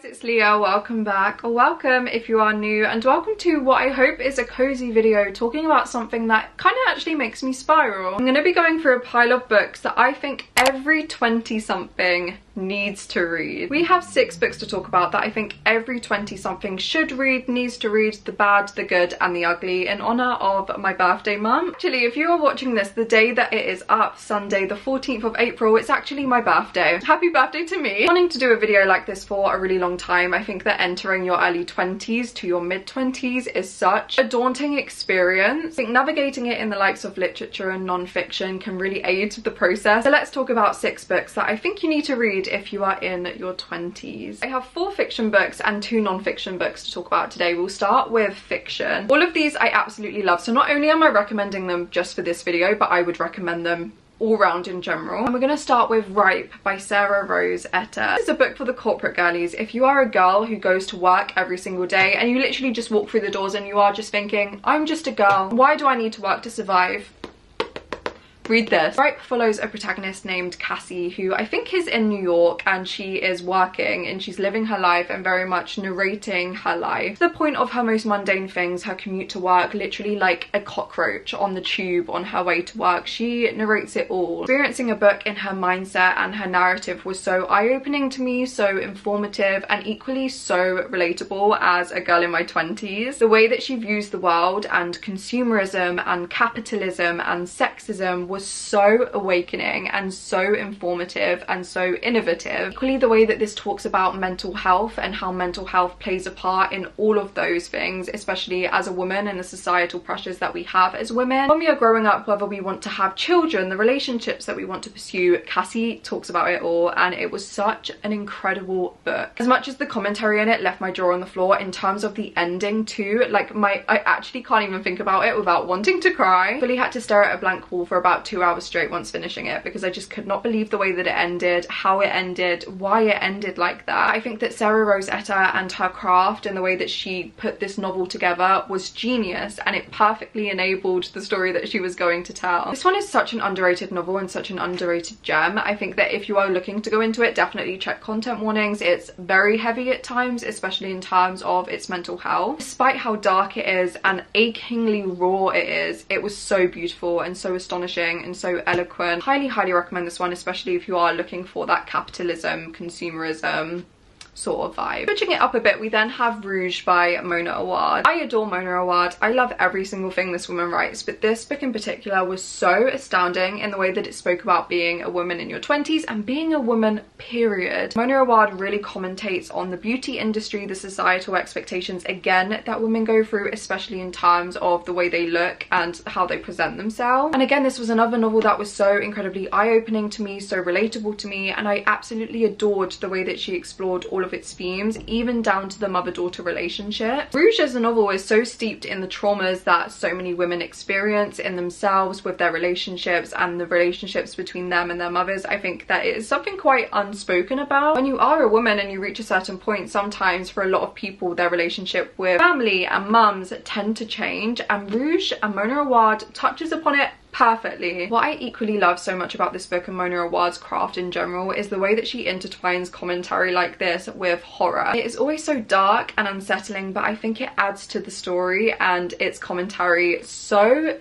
guys, it's Leah. Welcome back, or welcome if you are new, and welcome to what I hope is a cozy video talking about something that kind of actually makes me spiral. I'm going to be going through a pile of books that I think every 20-something needs to read. We have 6 books to talk about that I think every 20-something should read, needs to read, the bad, the good and the ugly, in honor of my birthday month. Actually, if you are watching this the day that it is up, Sunday the 14th of April, it's actually my birthday. Happy birthday to me. Wanting to do a video like this for a really long time. I think that entering your early 20s to your mid 20s is such a daunting experience. I think navigating it in the likes of literature and non-fiction can really aid the process. So let's talk about 6 books that I think you need to read if you are in your 20s. I have 4 fiction books and 2 non-fiction books to talk about today. We'll start with fiction. All of these I absolutely love, so not only am I recommending them just for this video, but I would recommend them all round in general. And we're going to start with Ripe by Sarah Rose Etter. This is a book for the corporate girlies. If you are a girl who goes to work every single day and you literally just walk through the doors and you are just thinking, I'm just a girl, why do I need to work to survive? Read this. Ripe follows a protagonist named Cassie, who I think is in New York, and she is working and she's living her life and very much narrating her life to the point of her most mundane things, her commute to work, literally like a cockroach on the tube on her way to work. She narrates it all. Experiencing a book in her mindset and her narrative was so eye-opening to me, so informative, and equally so relatable as a girl in my 20s. The way that she views the world and consumerism and capitalism and sexism was so awakening and so informative and so innovative. Equally, the way that this talks about mental health and how mental health plays a part in all of those things, especially as a woman and the societal pressures that we have as women. When we are growing up, whether we want to have children, the relationships that we want to pursue, Cassie talks about it all, and it was such an incredible book. As much as the commentary in it left my jaw on the floor, in terms of the ending too, like I actually can't even think about it without wanting to cry. Fully had to stare at a blank wall for about 2 hours straight once finishing it, because I just could not believe the way that it ended, how it ended, why it ended like that. I think that Sarah Rose Etter and her craft and the way that she put this novel together was genius, and it perfectly enabled the story that she was going to tell. This one is such an underrated novel and such an underrated gem. I think that if you are looking to go into it, definitely check content warnings. It's very heavy at times, especially in terms of its mental health. Despite how dark it is and achingly raw it is, it was so beautiful and so astonishing and so eloquent. Highly recommend this one, especially if you are looking for that capitalism, consumerism sort of vibe. Switching it up a bit, we then have Rouge by Mona Awad. I adore Mona Awad. I love every single thing this woman writes, but this book in particular was so astounding in the way that it spoke about being a woman in your 20s and being a woman, period. Mona Awad really commentates on the beauty industry, the societal expectations again that women go through, especially in terms of the way they look and how they present themselves. And again, this was another novel that was so incredibly eye-opening to me, so relatable to me, and I absolutely adored the way that she explored all of its themes, even down to the mother-daughter relationship. Rouge as a novel is so steeped in the traumas that so many women experience in themselves with their relationships and the relationships between them and their mothers. I think that it is something quite unspoken about. When you are a woman and you reach a certain point, sometimes for a lot of people their relationship with family and mums tend to change, and Rouge and Mona Awad touches upon it perfectly. What I equally love so much about this book and Mona Awad's craft in general is the way that she intertwines commentary like this with horror. It is always so dark and unsettling, but I think it adds to the story and its commentary so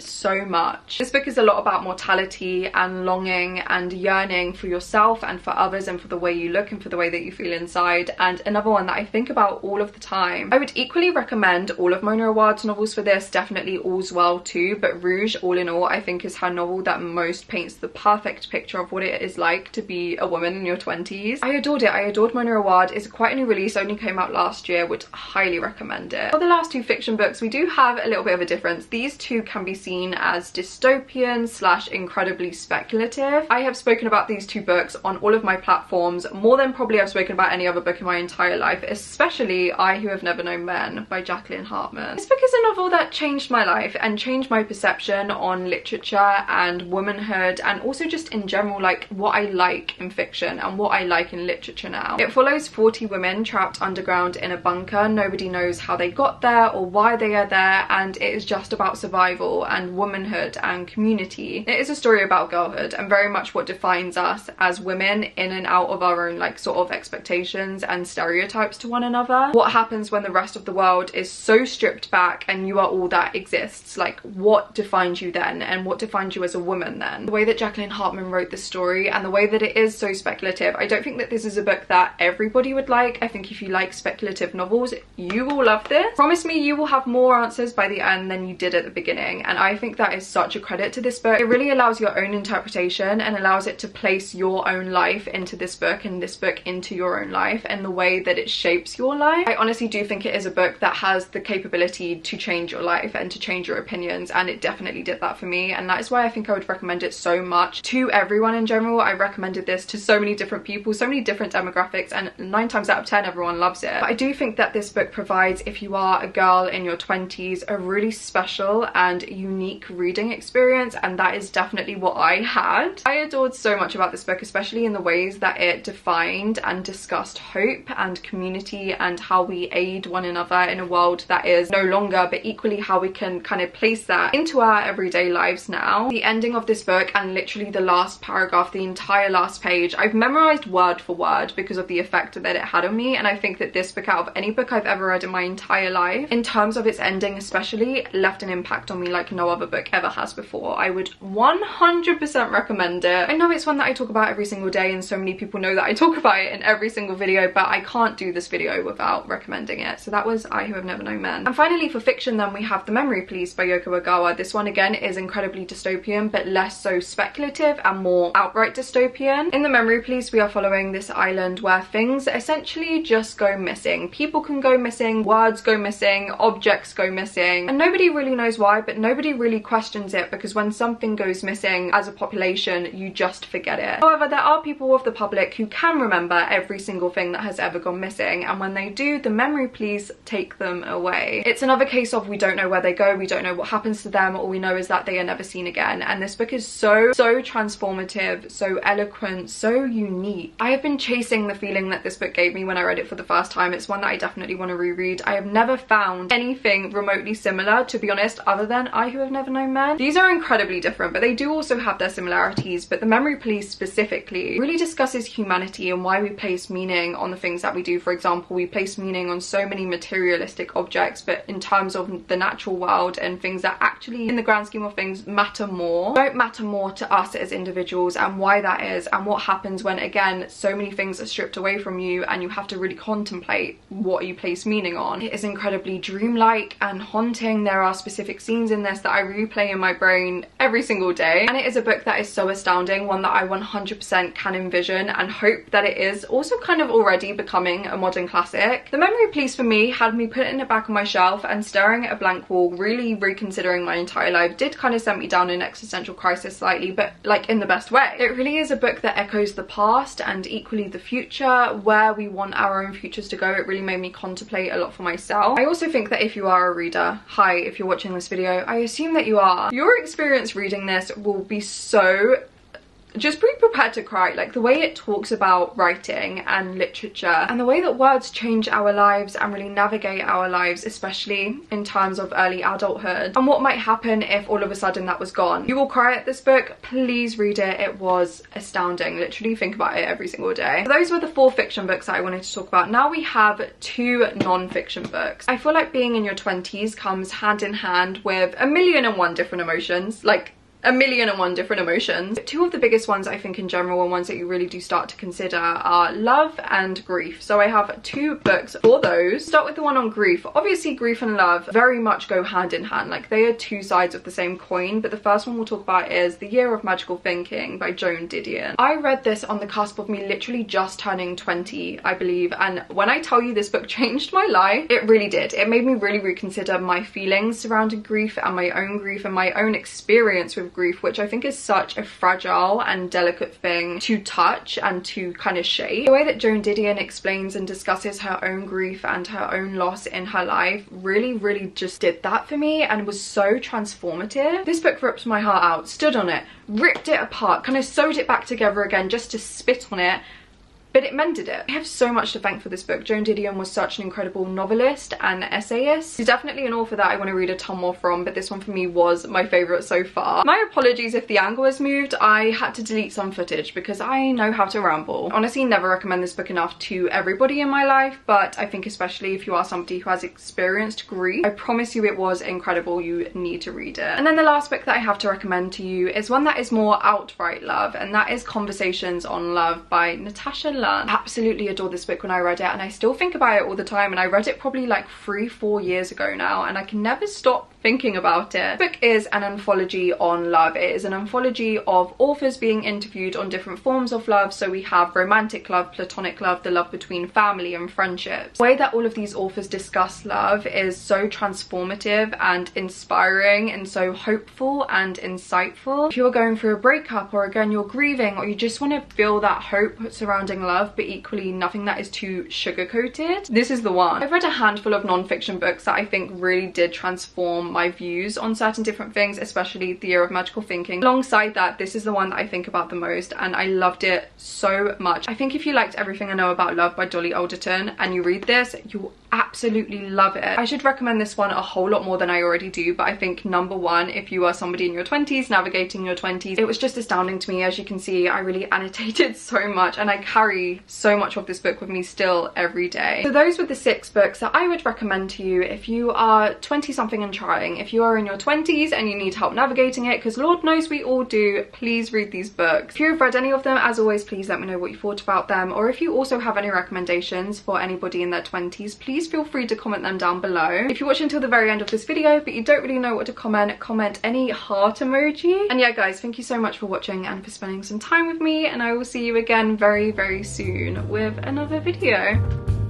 much. This book is a lot about mortality and longing and yearning for yourself and for others and for the way you look and for the way that you feel inside, and another one that I think about all of the time. I would equally recommend all of Mona Awad's novels for this, definitely All's Well too, but Rouge, all in all, I think is her novel that most paints the perfect picture of what it is like to be a woman in your 20s. I adored it. I adored Mona Awad. It's quite a new release, only came out last year, would highly recommend it. For the last 2 fiction books, we do have a little bit of a difference. These 2 can be seen as dystopian / incredibly speculative. I have spoken about these 2 books on all of my platforms more than probably I've spoken about any other book in my entire life, especially I Who Have Never Known Men by Jacqueline Hartman. This book is a novel that changed my life and changed my perception on literature literature and womanhood, and also just in general like what I like in fiction and what I like in literature now. It follows 40 women trapped underground in a bunker. Nobody knows how they got there or why they are there, and it is just about survival and womanhood and community. It is a story about girlhood and very much what defines us as women in and out of our own like sort of expectations and stereotypes to one another. What happens when the rest of the world is so stripped back and you are all that exists? Like, what defines you then, and what defines you as a woman then? The way that Jacqueline Hartman wrote this story and the way that it is so speculative, I don't think that this is a book that everybody would like. I think if you like speculative novels, you will love this. Promise me you will have more answers by the end than you did at the beginning, and I think that is such a credit to this book. It really allows your own interpretation and allows it to place your own life into this book and this book into your own life and the way that it shapes your life. I honestly do think it is a book that has the capability to change your life and to change your opinions, and it definitely did that for me, and that is why I think I would recommend it so much to everyone in general. I recommended this to so many different people, so many different demographics, and 9 times out of 10 everyone loves it. But I do think that this book provides, if you are a girl in your 20s, a really special and unique reading experience, and that is definitely what I had. I adored so much about this book, especially in the ways that it defined and discussed hope and community and how we aid one another in a world that is no longer, but equally how we can kind of place that into our everyday lives now. The ending of this book and literally the last paragraph, the entire last page, I've memorized word for word because of the effect that it had on me, and I think that this book, out of any book I've ever read in my entire life, in terms of its ending especially, left an impact on me like no other book ever has before. I would 100% recommend it. I know it's one that I talk about every single day and so many people know that I talk about it in every single video, but I can't do this video without recommending it. So that was I Who Have Never Known Men. And finally for fiction then we have The Memory Police by Yoko Ogawa. This one again is incredibly dystopian but less so speculative and more outright dystopian. In The Memory Police we are following this island where things essentially just go missing. People can go missing, words go missing, objects go missing, and nobody really knows why, but nobody really questions it, because when something goes missing as a population you just forget it. However, there are people of the public who can remember every single thing that has ever gone missing, and when they do, the memory police take them away. It's another case of we don't know where they go, we don't know what happens to them, all we know is that they are never seen again. And this book is so transformative, so eloquent, so unique. I have been chasing the feeling that this book gave me when I read it for the first time. It's one that I definitely want to reread. I have never found anything remotely similar, to be honest, other than I Who Have Never Known Men. These are incredibly different, but they do also have their similarities. But The Memory Police specifically really discusses humanity and why we place meaning on the things that we do. For example, we place meaning on so many materialistic objects, but in terms of the natural world and things that actually in the grand scheme of things matter more, don't matter more to us as individuals, and why that is, and what happens when again so many things are stripped away from you and you have to really contemplate what you place meaning on. It is incredibly dreamlike and haunting. There are specific scenes in this that I replay in my brain every single day, and it is a book that is so astounding, one that I 100% can envision and hope that it is also kind of already becoming a modern classic. The Memory Police for me had me putting it back on my shelf and staring at a blank wall, really reconsidering my entire life. Did kind of send me down an existential crisis slightly, but like in the best way. It really is a book that echoes the past and equally the future, where we want our own futures to go. It really made me contemplate a lot for myself. I also think that if you are a reader, hi, if you're watching this video, I assume that you are, your experience reading this will be so, just be prepared to cry. Like the way it talks about writing and literature and the way that words change our lives and really navigate our lives, especially in terms of early adulthood, and what might happen if all of a sudden that was gone. You will cry at this book. Please read it. It was astounding. Literally think about it every single day. So those were the 4 fiction books that I wanted to talk about. Now we have 2 non-fiction books. I feel like being in your 20s comes hand in hand with a million and one different emotions, like a million and one different emotions. 2 of the biggest ones I think in general, and ones that you really do start to consider, are love and grief. So I have 2 books for those. Start with the one on grief. Obviously grief and love very much go hand in hand, like they are 2 sides of the same coin, but the first one we'll talk about is The Year of Magical Thinking by Joan Didion. I read this on the cusp of me literally just turning 20, I believe, and when I tell you this book changed my life, it really did. It made me really reconsider my feelings surrounding grief and my own experience with of grief, which I think is such a fragile and delicate thing to touch and to kind of shape. The way that Joan Didion explains and discusses her own grief and her own loss in her life really just did that for me and was so transformative. This book ripped my heart out, stood on it, ripped it apart, kind of sewed it back together again just to spit on it, but it mended it. I have so much to thank for this book. Joan Didion was such an incredible novelist and essayist. She's definitely an author that I want to read a ton more from, but this one for me was my favourite so far. My apologies if the angle has moved. I had to delete some footage because I know how to ramble. Honestly, never recommend this book enough to everybody in my life, but I think especially if you are somebody who has experienced grief, I promise you it was incredible. You need to read it. And then the last book that I have to recommend to you is one that is more outright love, and that is Conversations on Love by Natasha. I absolutely adored this book when I read it, and I still think about it all the time, and I read it probably like 3-4 years ago now, and I can never stop thinking about it. The book is an anthology on love. It is an anthology of authors being interviewed on different forms of love. So we have romantic love, platonic love, the love between family and friendships. The way that all of these authors discuss love is so transformative and inspiring and so hopeful and insightful. If you're going through a breakup, or again you're grieving, or you just want to feel that hope surrounding love but equally nothing that is too sugar-coated, this is the one. I've read a handful of non-fiction books that I think really did transform my views on certain different things, especially The Year of Magical Thinking. Alongside that, this is the one that I think about the most, and I loved it so much. I think if you liked Everything I Know About Love by Dolly Alderton and you read this, you'll absolutely love it. I should recommend this one a whole lot more than I already do, but I think number one, if you are somebody in your 20s, navigating your 20s, it was just astounding to me. As you can see, I really annotated so much, and I carry so much of this book with me still every day. So those were the 6 books that I would recommend to you if you are 20 something and trying. If you are in your 20s and you need help navigating it, because Lord knows we all do, please read these books. If you've read any of them, as always, please let me know what you thought about them, or if you also have any recommendations for anybody in their 20s, please feel free to comment them down below. If you watch until the very end of this video but you don't really know what to comment any heart emoji. And yeah guys, thank you so much for watching and for spending some time with me, and I will see you again very soon with another video.